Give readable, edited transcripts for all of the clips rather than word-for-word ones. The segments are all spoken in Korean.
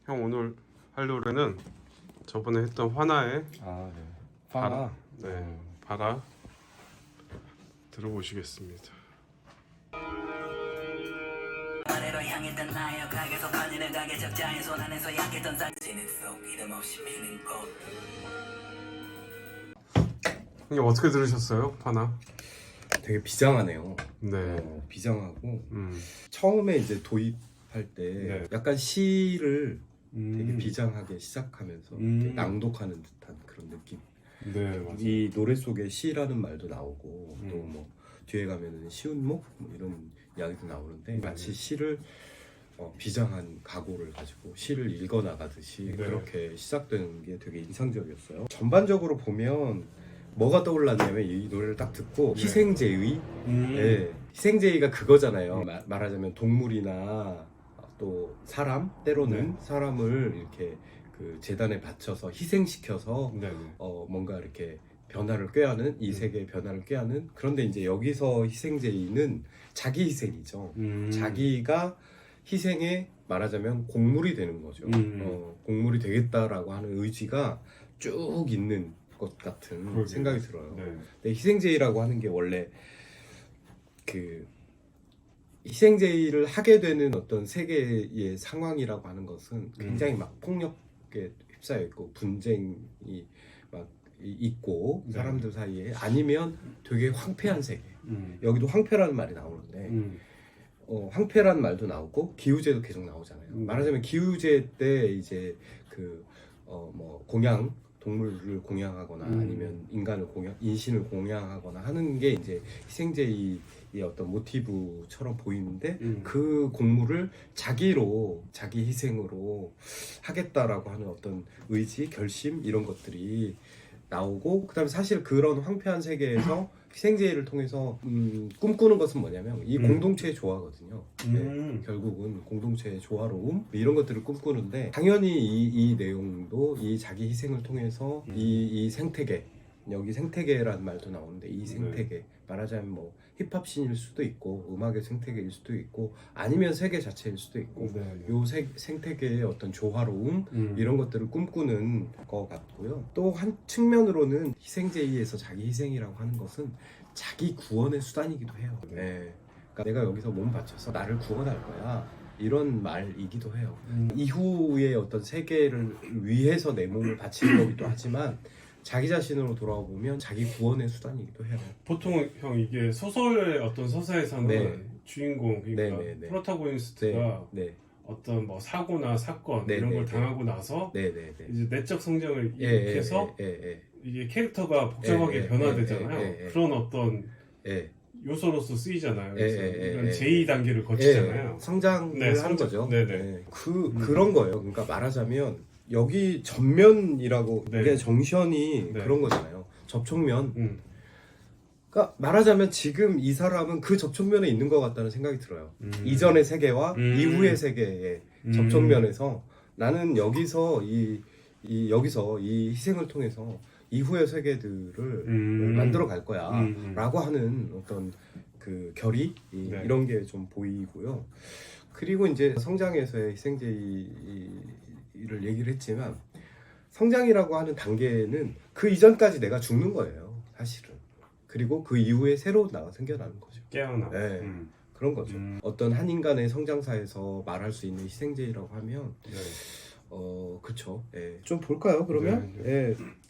형 오늘 할 노래는 저번에 했던 화나의 아, 네. 바라. 네, 바라 들어보시겠습니다. 아래로 향했던 나의 가게에서 빠지는 가게 적자의 손 안에서 약했던 산지는 속 이름 없이 피는 꽃. 형님 어떻게 들으셨어요? 화나? 되게 비장하네요. 네. 비장하고 음. 처음에 이제 도입할 때 네. 약간 시를 되게 음. 비장하게 시작하면서 음. 이렇게 낭독하는 듯한 그런 느낌. 네, 맞아요. 이 노래 속에 시라는 말도 나오고 음. 또 뭐 뒤에 가면은 시운목 뭐 이런 이야기도 나오는데 마치 시를 비장한 각오를 가지고 시를 읽어 나가듯이 네. 그렇게 시작되는 게 되게 인상적이었어요. 전반적으로 보면 뭐가 떠올랐냐면 이 노래를 딱 듣고 네. 희생제의, 네. 희생제의가 그거잖아요. 말하자면 동물이나 또 사람, 때로는 네. 사람을 이렇게 그 재단에 바쳐서 희생시켜서 네. 뭔가 이렇게 변화를 꾀하는 이 세계의 변화를 꾀하는. 그런데 이제 여기서 희생제의는 자기 희생이죠. 자기가 희생에 말하자면 곡물이 되는 거죠. 곡물이 되겠다라고 하는 의지가 쭉 있는 것 같은 그러게요. 생각이 들어요. 네. 근데 희생제의라고 하는 게 원래 그 희생제의를 하게 되는 어떤 세계의 상황이라고 하는 것은 굉장히 막 폭력에 휩싸여 있고 분쟁이 막 있고 사람들 사이에, 아니면 되게 황폐한 세계. 여기도 황폐라는 말이 나오는데 황폐라는 말도 나오고 기우제도 계속 나오잖아요. 말하자면 기우제 때 이제 그 뭐 공양, 동물을 공양하거나 아니면 인간을 인신을 공양하거나 하는 게 이제 희생제의의 어떤 모티브처럼 보이는데 그 곡물을 자기 희생으로 하겠다라고 하는 어떤 의지, 결심 이런 것들이 나오고, 그다음에 사실 그런 황폐한 세계에서 희생제의를 통해서 꿈꾸는 것은 뭐냐면 이 공동체의 조화거든요. 네, 결국은 공동체의 조화로움 이런 것들을 꿈꾸는데, 당연히 이 내용도 이 자기 희생을 통해서 이 생태계, 여기 생태계라는 말도 나오는데 이 생태계 말하자면 뭐 힙합씬일 수도 있고 음악의 생태계일 수도 있고 아니면 세계 자체일 수도 있고 요 생태계의 어떤 조화로움 이런 것들을 꿈꾸는 것 같고요. 또 한 측면으로는 희생제의에서 자기 희생이라고 하는 것은 자기 구원의 수단이기도 해요. 네. 그러니까 내가 여기서 몸 바쳐서 나를 구원할 거야, 이런 말이기도 해요. 이후의 어떤 세계를 위해서 내 몸을 바치는 거기도 하지만 자기 자신으로 돌아와 보면 자기 구원의 수단이기도 해요. 보통 형 이게 소설의 어떤 서사에서는 네. 주인공 그러니까 네. 프로타고니스트가 네. 어떤 뭐 사고나 사건 네, 이런 네, 걸 네. 당하고 나서 네. 이제 내적 성장을 일으켜서 이게 캐릭터가 복잡하게 변화되잖아요. 그런 어떤 요소로서 쓰이잖아요. 그래서 이런 제2단계를 거치잖아요. 성장을 네, 하는 거죠. 네네. 그런 거예요. 그러니까 말하자면 여기 전면이라고 네. 이게 정션이 네. 그런 거잖아요. 접촉면. 그러니까 말하자면 지금 이 사람은 그 접촉면에 있는 것 같다는 생각이 들어요. 이전의 세계와 이후의 세계의 접촉면에서 나는 여기서 여기서 이 희생을 통해서 이후의 세계들을 만들어 갈 거야 라고 하는 어떤 그 결의 이런 게 좀 보이고요. 그리고 이제 성장에서의 희생제의를 얘기를 했지만, 성장이라고 하는 단계는 그 이전까지 내가 죽는 거예요, 사실은. 그리고 그 이후에 새로 나가 생겨나는 거죠. 깨어나. 네. 그런 거죠. 어떤 한 인간의 성장사에서 말할 수 있는 희생제의라고 하면 그렇죠. 좀 볼까요, 그러면?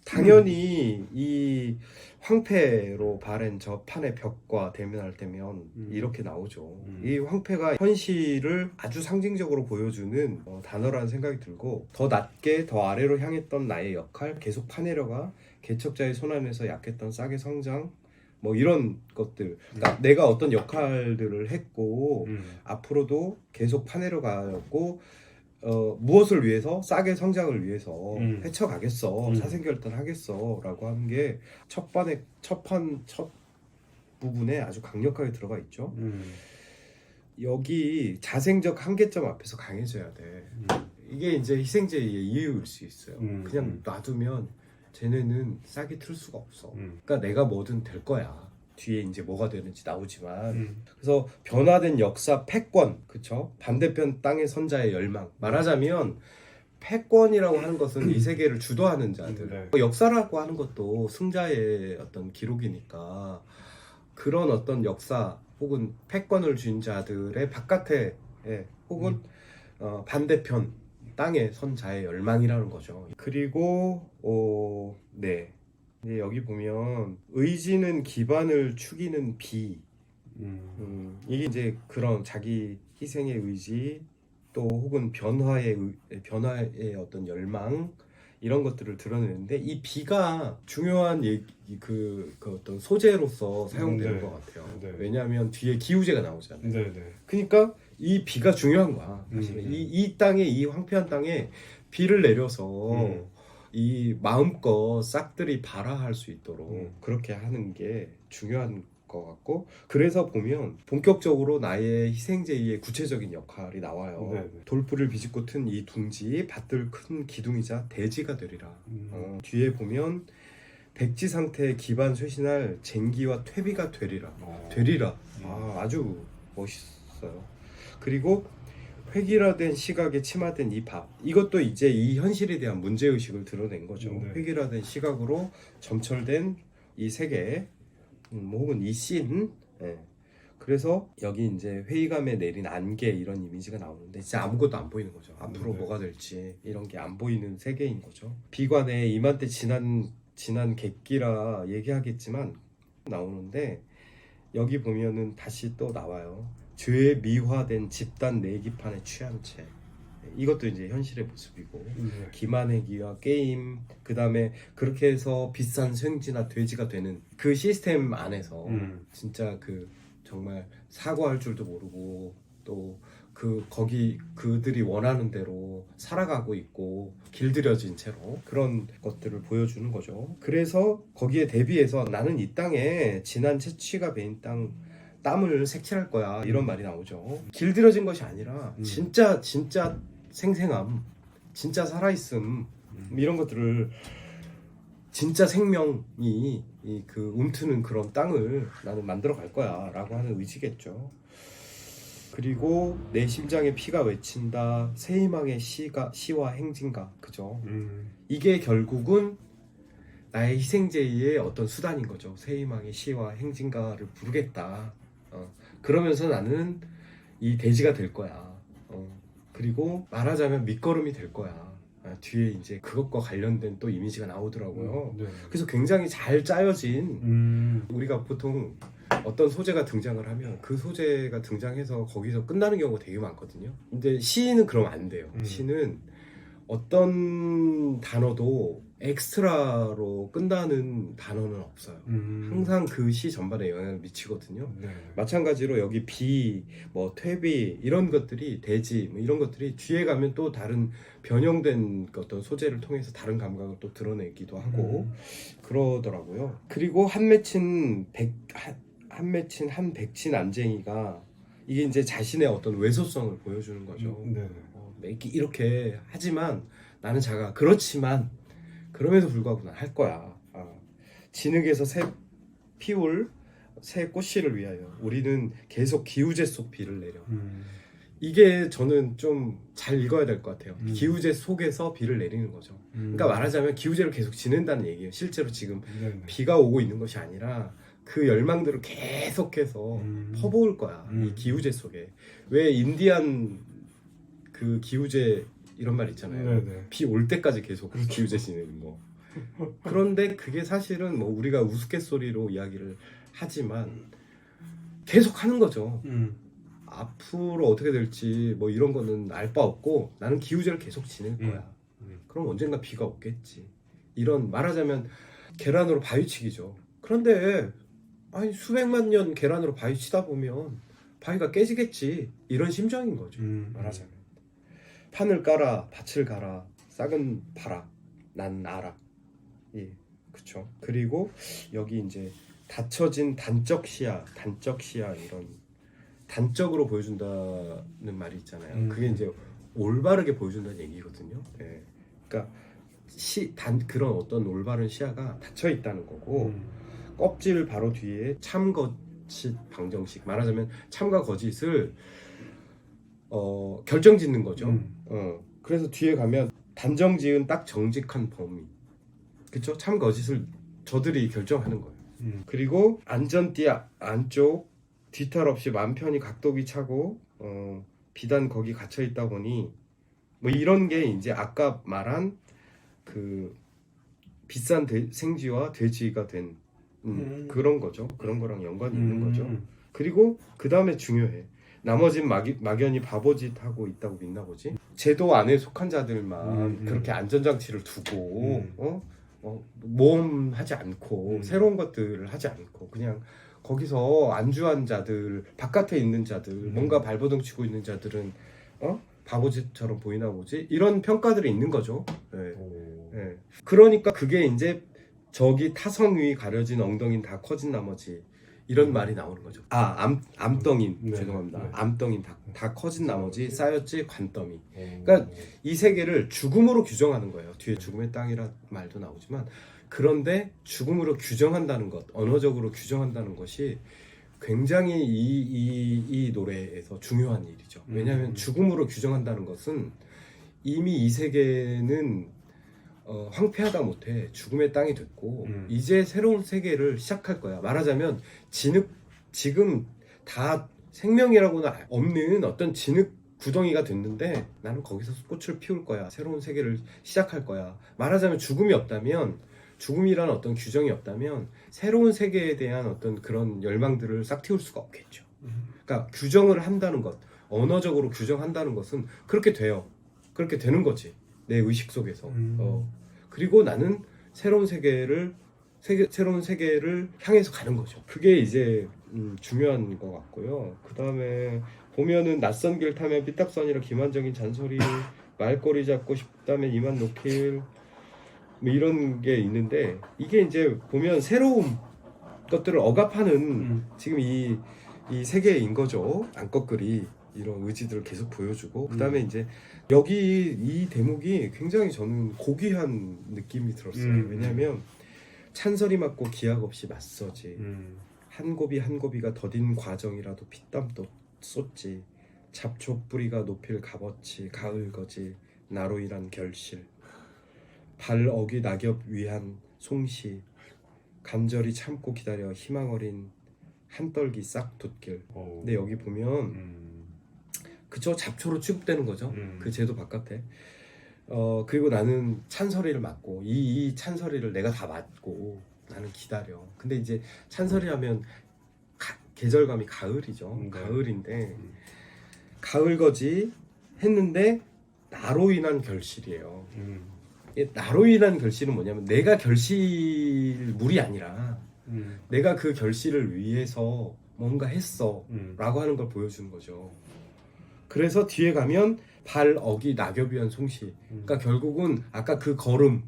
당연히 이 황폐로 바랜 저 판의 벽과 대면할 때면 이렇게 나오죠. 이 황폐가 현실을 아주 상징적으로 보여주는 단어라는 생각이 들고, 더 낮게 더 아래로 향했던 나의 역할, 계속 파내려가 개척자의 손 안에서 약했던 싹의 성장, 뭐 이런 것들. 그러니까 내가 어떤 역할들을 했고 앞으로도 계속 파내려가고 무엇을 위해서? 싹의 성장을 위해서 헤쳐가겠어, 사생결단하겠어 라고 하는 게 첫 부분에 아주 강력하게 들어가 있죠. 여기 자생적 한계점 앞에서 강해져야 돼. 이게 이제 희생제의의 이유일 수 있어요. 그냥 놔두면 쟤네는 싹이 틀 수가 없어. 그러니까 내가 뭐든 될 거야. 뒤에 이제 뭐가 되는지 나오지만 그래서 변화된 역사 패권, 그쵸? 반대편 땅의 선자의 열망. 말하자면 패권이라고 하는 것은 이 세계를 주도하는 자들. 네. 역사라고 하는 것도 승자의 어떤 기록이니까 그런 어떤 역사 혹은 패권을 쥔 자들의 바깥에 혹은 반대편 땅에 선 자의 열망이라는 거죠. 그리고 네. 이제 여기 보면 의지는 기반을 축이는 비. 이게 이제 그런 자기 희생의 의지 또 혹은 변화의 어떤 열망 이런 것들을 드러내는데 이 비가 중요한 그 어떤 소재로서 사용되는 네. 것 같아요. 네. 왜냐하면 뒤에 기우제가 나오잖아요. 네. 그러니까 이 비가 중요한 거야. 사실은 이 땅에 이 황폐한 땅에 비를 내려서 이 마음껏 싹들이 발화할 수 있도록 그렇게 하는 게 중요한 것 같고 그래서 보면 본격적으로 나의 희생제의의 구체적인 역할이 나와요. 네네. 돌풀을 비집고 튼 이 둥지 밭들 큰 기둥이자 대지가 되리라. 뒤에 보면 백지 상태의 기반 쇄신할 쟁기와 퇴비가 되리라. 되리라. 아주 멋있어요. 그리고 획일화된 시각에 침하된 이 밥 이것도 이제 이 현실에 대한 문제의식을 드러낸 거죠. 네. 획일화된 시각으로 점철된 이 세계 혹은 이 씬 그래서 여기 이제 회의감에 내린 안개 이런 이미지가 나오는데 진짜 아무것도 안 보이는 거죠. 앞으로 네. 뭐가 될지 이런 게 안 보이는 세계인 거죠. 비관에 이맘때 지난 객기라 얘기하겠지만 나오는데 여기 보면은 다시 또 나와요. 죄에 미화된 집단 내기판에 취한 채 이것도 이제 현실의 모습이고 기만행위와 게임 그 다음에 그렇게 해서 비싼 생쥐나 돼지가 되는 그 시스템 안에서 진짜 그 정말 사과할 줄도 모르고 또 거기 그들이 원하는 대로 살아가고 있고 길들여진 채로 그런 것들을 보여주는 거죠. 그래서 거기에 대비해서 나는 이 땅에 진한 채취가 배인 땀을 색칠할 거야 이런 말이 나오죠. 길들여진 것이 아니라 진짜 생생함, 진짜 살아있음 이런 것들을 진짜 생명이 그 움트는 그런 땅을 나는 만들어 갈 거야 라고 하는 의지겠죠. 그리고 내 심장에 피가 외친다 새 희망의 시와 행진가 그죠. 이게 결국은 나의 희생제의의 어떤 수단인 거죠. 새 희망의 시와 행진가를 부르겠다. 그러면서 나는 이 돼지가 될 거야. 그리고 말하자면 밑거름이 될 거야. 뒤에 이제 그것과 관련된 또 이미지가 나오더라고요. 네. 그래서 굉장히 잘 짜여진 우리가 보통 어떤 소재가 등장을 하면 그 소재가 등장해서 거기서 끝나는 경우가 되게 많거든요. 근데 시는 그러면 안 돼요. 시는 어떤 단어도 엑스트라로 끝나는 단어는 없어요. 항상 그 시 전반에 영향을 미치거든요. 네. 마찬가지로 여기 비, 뭐 퇴비 이런 것들이 돼지 뭐 이런 것들이 뒤에 가면 또 다른 변형된 어떤 소재를 통해서 다른 감각을 또 드러내기도 하고 그러더라고요. 그리고 한 백친 난쟁이가 이게 이제 자신의 어떤 외소성을 보여주는 거죠. 네. 이렇게 하지만 나는 그렇지만 그럼에도 불구하고 난 할 거야. 진흙에서 피울 새 꽃씨를 위하여 우리는 계속 기우제 속 비를 내려. 이게 저는 좀 잘 읽어야 될 것 같아요. 기우제 속에서 비를 내리는 거죠. 그러니까 말하자면 기우제를 계속 지낸다는 얘기예요. 실제로 지금 비가 오고 있는 것이 아니라 그 열망들을 계속해서 퍼부을 거야. 이 기우제 속에. 왜 인디안 그 기우제 이런 말 있잖아요. 비 올 때까지 계속 기우제 지내는 거. 그런데 그게 사실은 뭐 우리가 우스갯소리로 이야기를 하지만 계속 하는 거죠. 앞으로 어떻게 될지 뭐 이런 거는 알 바 없고 나는 기우제를 계속 지낼 거야. 그럼 언젠가 비가 오겠지. 이런 말하자면 계란으로 바위치기죠. 그런데 아니 수백만 년 계란으로 바위치다 보면 바위가 깨지겠지. 이런 심정인 거죠. 말하자면 판을 깔아 밭을 갈아 싹은 봐라 난 알아. 예, 그렇죠. 그리고 여기 이제 닫혀진 단적 시야 이런 단적으로 보여준다는 말이 있잖아요. 그게 이제 올바르게 보여준다는 얘기거든요. 예. 그러니까 그런 어떤 올바른 시야가 닫혀 있다는 거고 껍질 바로 뒤에 참거짓 방정식 말하자면 참과 거짓을 결정짓는 거죠. 그래서 뒤에 가면 단정지은 딱 정직한 범위. 그쵸? 참 거짓을 저들이 결정하는 거예요. 그리고 안전띠 안쪽 뒤탈 없이 맘 편히 각도기 차고 비단 거기 갇혀 있다 보니 뭐 이런 게 이제 아까 말한 그 비싼 생쥐와 돼지가 된 그런 거죠. 그런 거랑 연관이 있는 거죠. 그리고 그 다음에 중요해. 나머진 막연히 바보짓 하고 있다고 믿나 보지. 제도 안에 속한 자들만 그렇게 안전장치를 두고 모험하지 않고 새로운 것들을 하지 않고 그냥 거기서 안주한 자들, 바깥에 있는 자들, 뭔가 발버둥 치고 있는 자들은 바보짓처럼 보이나 보지? 이런 평가들이 있는 거죠. 네. 네. 그러니까 그게 이제 저기 타성 위 가려진 엉덩이는 다 커진 나머지 이런 말이 나오는 거죠. 암덩인 네. 죄송합니다. 네. 암덩인 다 커진 나머지 쌓였지 관더미. 그러니까 이 세계를 죽음으로 규정하는 거예요. 뒤에 죽음의 땅이라 말도 나오지만 그런데 죽음으로 규정한다는 것, 언어적으로 규정한다는 것이 굉장히 이 노래에서 중요한 일이죠. 왜냐하면 죽음으로 규정한다는 것은 이미 이 세계는 황폐하다 못해 죽음의 땅이 됐고 이제 새로운 세계를 시작할 거야. 말하자면 지금 다 생명이라고는 없는 어떤 진흙 구덩이가 됐는데 나는 거기서 꽃을 피울 거야. 새로운 세계를 시작할 거야. 말하자면 죽음이라는 어떤 규정이 없다면 새로운 세계에 대한 어떤 그런 열망들을 싹 틔울 수가 없겠죠. 그러니까 규정을 한다는 것, 언어적으로 규정한다는 것은 그렇게 돼요. 그렇게 되는 거지. 내 의식 속에서. 그리고 나는 새로운 세계를 향해서 가는 거죠. 그게 이제 중요한 것 같고요. 그 다음에 보면은 낯선 길 타면 삐딱선이라 기만적인 잔소리, 말꼬리 잡고 싶다면 이만 놓길 뭐 이런 게 있는데 이게 이제 보면 새로운 것들을 억압하는 지금 이 세계인 거죠. 안꺾글이 이런 의지들을 계속 보여주고 그 다음에 이제 여기 이 대목이 굉장히 저는 고귀한 느낌이 들었어요. 왜냐하면 찬설이 맞고 기약 없이 맞서지 한 고비 한 고비가 더딘 과정이라도 피땀도 쏟지 잡초 뿌리가 높일 값어치 가을거지 나로이란 결실 발 어기 낙엽 위한 송시 간절히 참고 기다려 희망 어린 한떨기 싹 돋길. 근데 여기 보면 그쵸 잡초로 취급되는 거죠. 그 제도 바깥에. 그리고 나는 찬설이를 맞고 이 찬설이를 내가 다 맞고 나는 기다려. 근데 이제 찬설이하면 계절감이 가을이죠. 가을인데 가을거지 했는데 나로 인한 결실이에요. 나로 인한 결실은 뭐냐면 내가 결실물이 아니라 내가 그 결실을 위해서 뭔가 했어 라고 하는 걸 보여주는 거죠. 그래서 뒤에 가면 발 어기 낙엽 위한 송시 그러니까 결국은 아까 그 걸음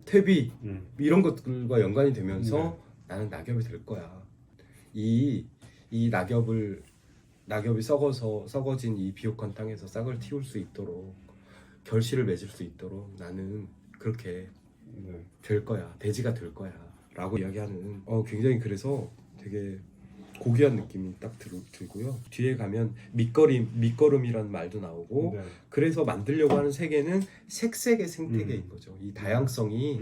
퇴비 이런 것들과 연관이 되면서 나는 낙엽이 될 거야. 이 낙엽이 썩어진 이 비옥한 땅에서 싹을 틔울 수 있도록 결실을 맺을 수 있도록 나는 그렇게 될 거야. 돼지가 될 거야 라고 이야기하는 굉장히 그래서 되게 고귀한 느낌이 딱 들고요. 뒤에 가면 밑거름이라는 말도 나오고 그래서 만들려고 하는 세계는 색색의 생태계인 거죠. 이 다양성이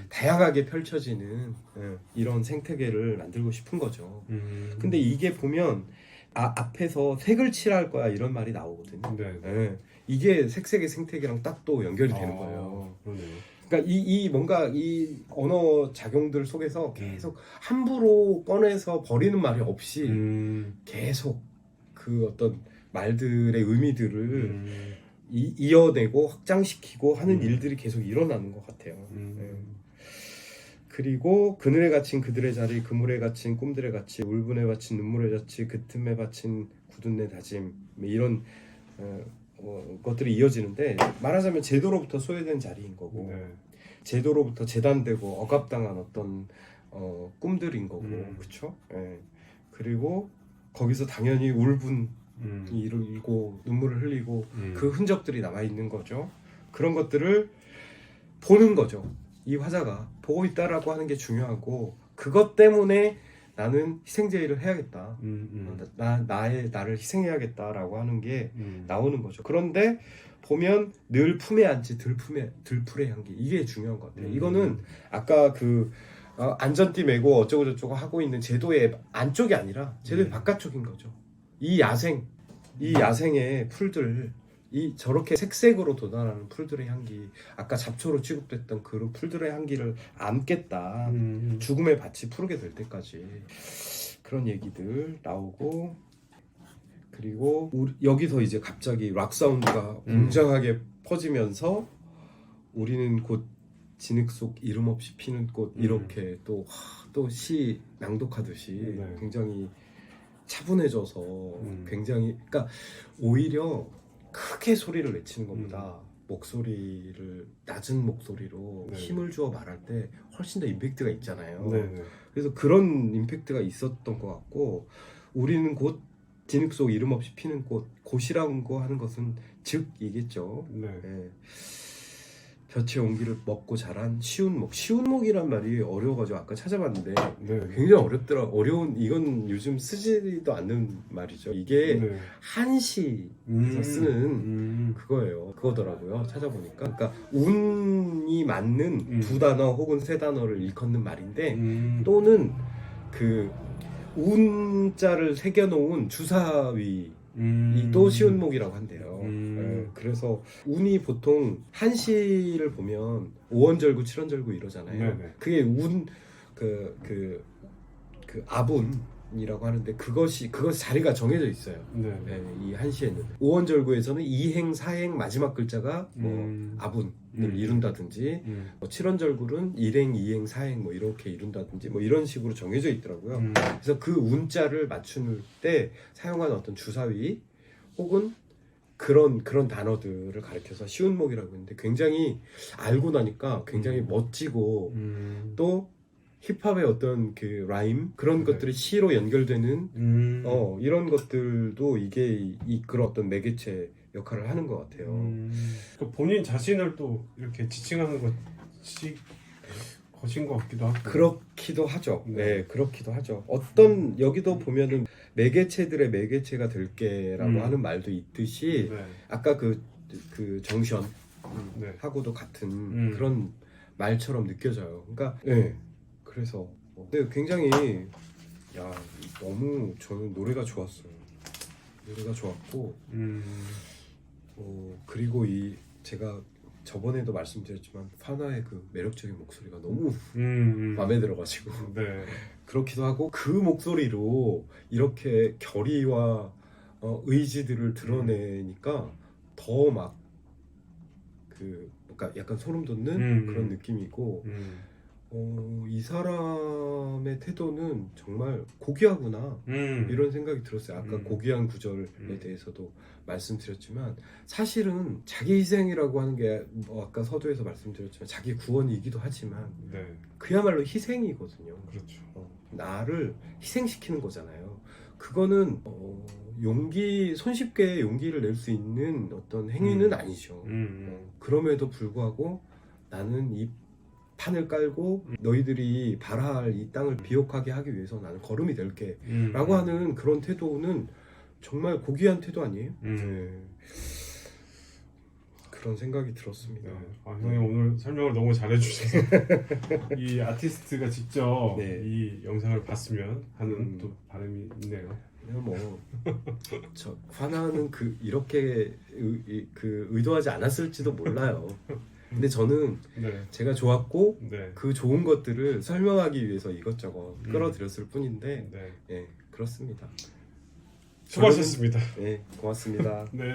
다양하게 펼쳐지는 이런 생태계를 만들고 싶은 거죠. 근데 이게 보면 앞에서 색을 칠할 거야 이런 말이 나오거든요. 이게 색색의 생태계랑 딱 또 연결이 되는 거예요. 그러니까 이 뭔가 이 언어 작용들 속에서 계속 함부로 꺼내서 버리는 말이 없이 계속 그 어떤 말들의 의미들을 이어내고 확장시키고 하는 일들이 계속 일어나는 것 같아요. 그리고 그늘에 갇힌 그들의 자리, 그물에 갇힌 꿈들의 가치, 울분에 바친 눈물의 자치, 그 틈에 바친 굳은 내 다짐 이런 것들이 이어지는데 말하자면 제도로부터 소외된 자리인 거고 제도로부터 재단되고 억압당한 어떤 꿈들인 거고 그렇죠? 그리고 거기서 당연히 울분이 일고 눈물을 흘리고 그 흔적들이 남아있는 거죠. 그런 것들을 보는 거죠. 이 화자가 보고 있다라고 하는 게 중요하고 그것 때문에 나는 희생제의를 해야겠다. 나를 희생해야겠다라고 하는 게 나오는 거죠. 그런데 보면 늘 품에 안지 들풀의 향기 이게 중요한 것 같아요. 이거는 아까 그 안전띠 메고 어쩌고 저쩌고 하고 있는 제도의 안쪽이 아니라 제도의 바깥쪽인 거죠. 이 야생의 풀들 이 저렇게 색색으로 돋아나는 풀들의 향기 아까 잡초로 취급됐던 그 풀들의 향기를 안겠다. 죽음의 밭이 푸르게 될 때까지 그런 얘기들 나오고 그리고 여기서 이제 갑자기 락 사운드가 웅장하게 퍼지면서 우리는 곧 진흙 속 이름 없이 피는 꽃 이렇게 또 시 낭독하듯이 굉장히 차분해져서 굉장히 그러니까 오히려 크게 소리를 외치는 것보다 목소리를 낮은 목소리로 힘을 주어 말할 때 훨씬 더 임팩트가 있잖아요. 그래서 그런 임팩트가 있었던 것 같고 우리는 곧 진흙 속 이름 없이 피는 꽃 곧이라고 하는 것은 즉이겠죠. 볕의 온기를 먹고 자란 시운목이란 말이 어려워가지고 아까 찾아봤는데 굉장히 어려운 이건 요즘 쓰지도 않는 말이죠. 이게 한시에서 쓰는 그거더라고요. 찾아보니까 그러니까 운이 맞는 두 단어 혹은 세 단어를 일컫는 말인데 또는 그 운자를 새겨놓은 주사위 이도 시운목이라고 한대요. 그래서 운이 보통 한시를 보면 5원절구, 7원절구 이러잖아요. 그게 그 아분이라고 하는데 그것이 자리가 정해져 있어요. 이 한시에는 5원절구에서는 2행, 4행 마지막 글자가 아분을 이룬다든지 7원절구는 1행, 2행, 4행 뭐 이렇게 이룬다든지 뭐 이런 식으로 정해져 있더라고요. 그래서 그 운자를 맞출 때 사용하는 어떤 주사위 혹은 그런 단어들을 가리켜서 시운목이라고 했는데 굉장히 알고 나니까 굉장히 멋지고 또 힙합의 어떤 그 라임 그런 것들이 시로 연결되는 이런 것들도 이게 그런 어떤 매개체 역할을 하는 것 같아요. 본인 자신을 또 이렇게 지칭하는 것인 것 같기도 하고 그렇기도 하죠. 그렇기도 하죠. 어떤 여기도 보면은 매개체들의 매개체가 될게라고 하는 말도 있듯이 아까 그 정션 하고도 같은 그런 말처럼 느껴져요. 그러니까 그래서 굉장히 너무 저는 노래가 좋았어요. 노래가 좋았고 그리고 제가 저번에도 말씀드렸지만 파나의 그 매력적인 목소리가 너무 마음에 들어가지고 그렇기도 하고 그 목소리로 이렇게 결의와 의지들을 드러내니까 더 막 그러니까 약간 소름 돋는 그런 느낌이고 이 사람의 태도는 정말 고귀하구나 이런 생각이 들었어요. 아까 고귀한 구절에 대해서도 말씀드렸지만 사실은 자기 희생이라고 하는 게 아까 서두에서 말씀드렸지만 자기 구원이기도 하지만 그야말로 희생이거든요. 그렇죠. 나를 희생시키는 거잖아요. 그거는 손쉽게 용기를 낼 수 있는 어떤 행위는 아니죠. 그럼에도 불구하고 나는 이 판을 깔고 너희들이 발할 이 땅을 비옥하게 하기 위해서 나는 걸음이 될게 라고 하는 그런 태도는 정말 고귀한 태도 아니에요? 그런 생각이 들었습니다. 형이 오늘 설명을 너무 잘해주셔서 이 아티스트가 직접 이 영상을 봤으면 하는 또 바람이 있네요. 저 화나는 이렇게 의도하지 않았을지도 몰라요. 근데 저는 제가 좋았고 그 좋은 것들을 설명하기 위해서 이것저것 끌어들였을 뿐인데 그렇습니다. 수고하셨습니다. 고맙습니다. 네.